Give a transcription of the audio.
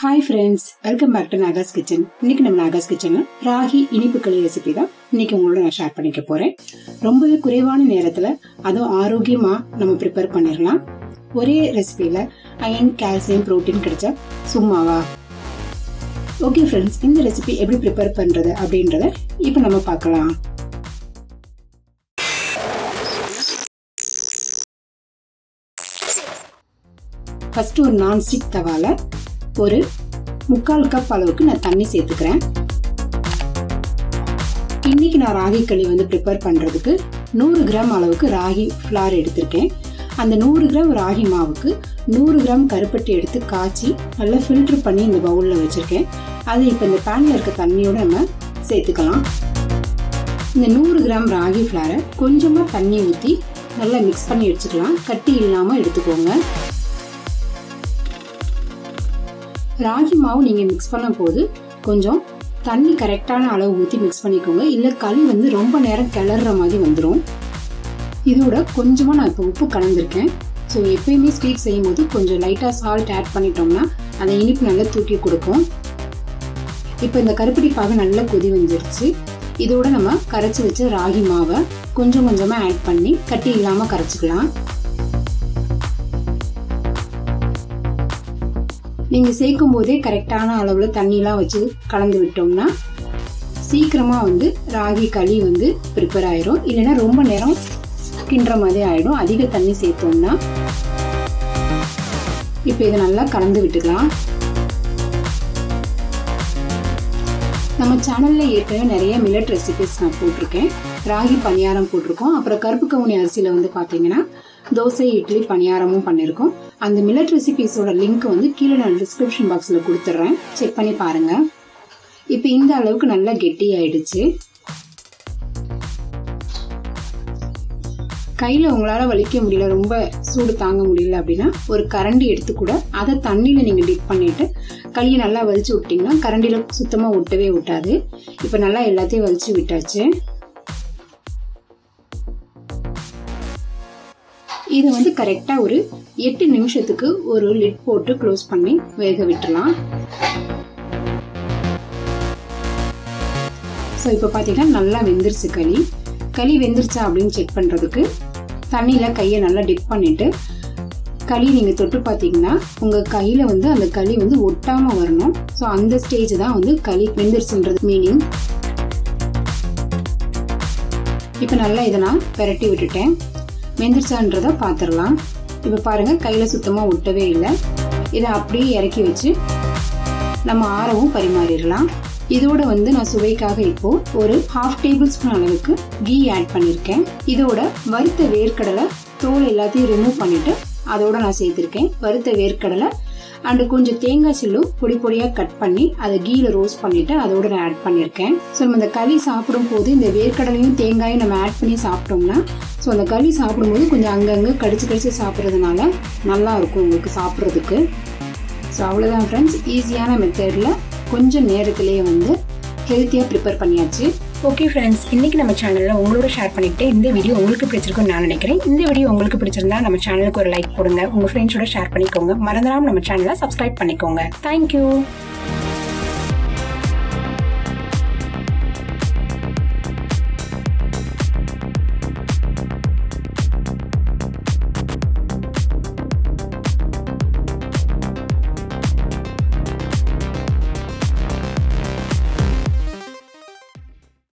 Hi friends, welcome back to Naga's Kitchen. இன்னைக்கு நம்ம Naga's Kitchenல ragi இனிப்பு களி ரெசிபி தான் இன்னைக்கு உங்களோட நான் ஷேர் பண்ணிக்க போறேன். ரொம்பவே குறைவான நேரத்துல அதுவும் ஆரோக்கியமா நம்ம ப்ரிப்பேர் பண்ணிரலாம். ஒரே ரெசிபில அயர்ன், கால்சியம், புரோட்டீன் கிடைச்சா சும்மாவா? ஓகே ஃப்ரெண்ட்ஸ், இந்த ரெசிபி எப்படி ப்ரிப்பேர் பண்றது அப்படின்றத இப்போ நம்ம பார்க்கலாம். ஃபர்ஸ்ட் ஒரு நான்ஸ்டிக் தவால ஒரு 3/4 கப் அளவுக்கு நான் தண்ணி சேர்த்துக்கிறேன். இன்னைக்கு நான் ராகி களி ப்ரிப்பேர் பண்றதுக்கு 100 கிராம் அளவுக்கு ராகி ஃப்ளார் எடுத்திருக்கேன். அந்த 100 கிராம் ராகி மாவுக்கு 100 கிராம் கருப்பட்டி எடுத்து காய்ச்சி நல்லா ஃபில்டர் பண்ணி இந்த பவுல்ல வச்சிருக்கேன். அதை இப்போ இந்த பேன்ல இருக்க தண்ணியோட நம்ம சேர்த்துக்கலாம். இந்த 100 கிராம் ராகி ஃப்ளாரை கொஞ்சமா தண்ணி ஊற்றி நல்லா மிக்ஸ் பண்ணி எடுத்துக்கலாம். கட்டி இல்லாம எடுத்துக்கோங்க. ராகி மாவு நீங்க மிக்ஸ் பண்ணும் போது கொஞ்சம் தண்ணி கரெக்டான அளவு ஊற்றி மிக்ஸ் பண்ணிக்கோங்க. இல்லை களி ரொம்ப நேரம் கிளற மாதிரி வந்துடும். இதோட கொஞ்சமா நான் இப்போ உப்பு கலந்துருக்கேன். ஸோ எப்பயுமே ஸ்வீட் செய்யும் போது கொஞ்சம் லைட்டா சால்ட் ஆட் பண்ணிட்டோம்னா அந்த இனிப்பு நல்லா தூக்கி கொடுக்கும். இப்போ இந்த கருப்பட்டி பாகு நல்லா கொதி வந்துருச்சு. இதோட நம்ம கரைச்சி வச்ச ராகி மாவை கொஞ்சம் கொஞ்சமா ஆட் பண்ணி கட்டி இல்லாம கரைச்சிக்கலாம். நீங்க சேர்க்கும் போதே கரெக்டான அளவுல தண்ணிலாம் வச்சு கலந்து விட்டோம்னா சீக்கிரமா ராகி களி ப்ரிப்பேர் ஆயிரும். இல்லைன்னா ரொம்ப நேரம் கிண்டுற மாதிரி ஆயிடும் அதிக தண்ணி சேர்த்தோம்னா. இப்போ இதை நல்லா கலந்து விட்டுக்கலாம். நம்ம சேனல்ல ஏற்கனவே நிறைய மில்லட் ரெசிபிஸ் நான் போட்டிருக்கேன். ராகி பணியாரம் போட்டிருக்கோம். அப்புறம் கருப்பு கவுனி அரிசியில பாத்தீங்கன்னா தோசை, இட்லி, பணியாரமும் பண்ணிருக்கோம். அந்த மில்லட் ரெசிபிஸோட லிங்க் கீழே நான் டிஸ்கிரிப்ஷன் பாக்ஸ்ல கொடுத்துட்றேன். செக் பண்ணி பாருங்க. இப்போ இந்த அளவுக்கு நல்லா கெட்டி ஆயிடுச்சு. கையில உங்களால வலிக்க முடியல, ரொம்ப சூடு தாங்க முடியல அப்படின்னா ஒரு கரண்டி எடுத்து கூட அதை தண்ணியில நீங்க டிப் பண்ணிட்டு களியை நல்லா வலிச்சு விட்டீங்கன்னா கரண்டியில சுத்தமா ஒட்டவே விட்டாது. இப்ப நல்லா எல்லாத்தையும் வலிச்சு விட்டாச்சு. இது கரெக்டா ஒரு 8 நிமிஷத்துக்கு ஒரு லிட் போட்டு க்ளோஸ் பண்ணி வேக விட்டுலாம். ஸோ இப்போ பார்த்தீங்கன்னா நல்லா வெந்துருச்சு களி. களி வெந்துருச்சா அப்படின்னு செக் பண்றதுக்கு தண்ணியில கையை நல்லா டிப் பண்ணிட்டு களி நீங்க தொட்டு பார்த்தீங்கன்னா உங்க கையில அந்த களி ஒட்டாம வரணும். ஸோ அந்த ஸ்டேஜ் தான் களி வெந்துருச்சுன்றது மீனிங். இப்போ நல்லா இதை நான் பெரட்டி விட்டுட்டேன். வெந்துருச்சான்றத பாத்திரலாம். இப்ப பாருங்க கையில சுத்தமா ஒட்டவே இல்லை. இதை அப்படியே இறக்கி வச்சு நம்ம ஆறவும் பரிமாறிடலாம். இதோட நான் சுவைக்காக இப்போ ஒரு 1/2 டேபிள் ஸ்பூன் அளவுக்கு கீ ஆட் பண்ணிருக்கேன். இதோட வறுத்த வேர்க்கடலை தோல் எல்லாத்தையும் ரிமூவ் பண்ணிட்டு அதோட நான் சேர்த்திருக்கேன். வறுத்த வேர்க்கடலை அண்ட் கொஞ்சம் தேங்காய் சில்லும் பொடி பொடியா கட் பண்ணி அதை கீல ரோஸ்ட் பண்ணிட்டு அதோட நான் ஆட் பண்ணிருக்கேன். ஸோ நம்ம இந்த களி சாப்பிடும் போது இந்த வேர்க்கடலையும் தேங்காயும் நம்ம ஆட் பண்ணி சாப்பிட்டோம்னா ஸோ அந்த களி சாப்பிடும்போது கொஞ்சம் அங்கங்க கடிச்சு சாப்பிட்றதுனால நல்லா இருக்கும் உங்களுக்கு சாப்பிட்றதுக்கு. ஸோ அவ்வளோதான் ஃப்ரெண்ட்ஸ், ஈஸியான மெத்தட்ல கொஞ்சம் நேரத்திலேயே ஹெல்த்தியா ப்ரிப்பேர் பண்ணியாச்சு. ஓகே ஃப்ரெண்ட்ஸ், இன்னைக்கு நம்ம சேனல்ல உங்களோட ஷேர் பண்ணிக்கிட்டு இந்த வீடியோ உங்களுக்கு பிடிச்சிருக்கும்னு நான் நினைக்கிறேன். இந்த வீடியோ உங்களுக்கு பிடிச்சிருந்தா நம்ம சேனலுக்கு ஒரு லைக் போடுங்க. உங்க ஃப்ரெண்ட்ஸோட ஷேர் பண்ணிக்கோங்க. மறந்துடாம நம்ம சேனலை சப்ஸ்கிரைப் பண்ணிக்கோங்க. தேங்க்யூ.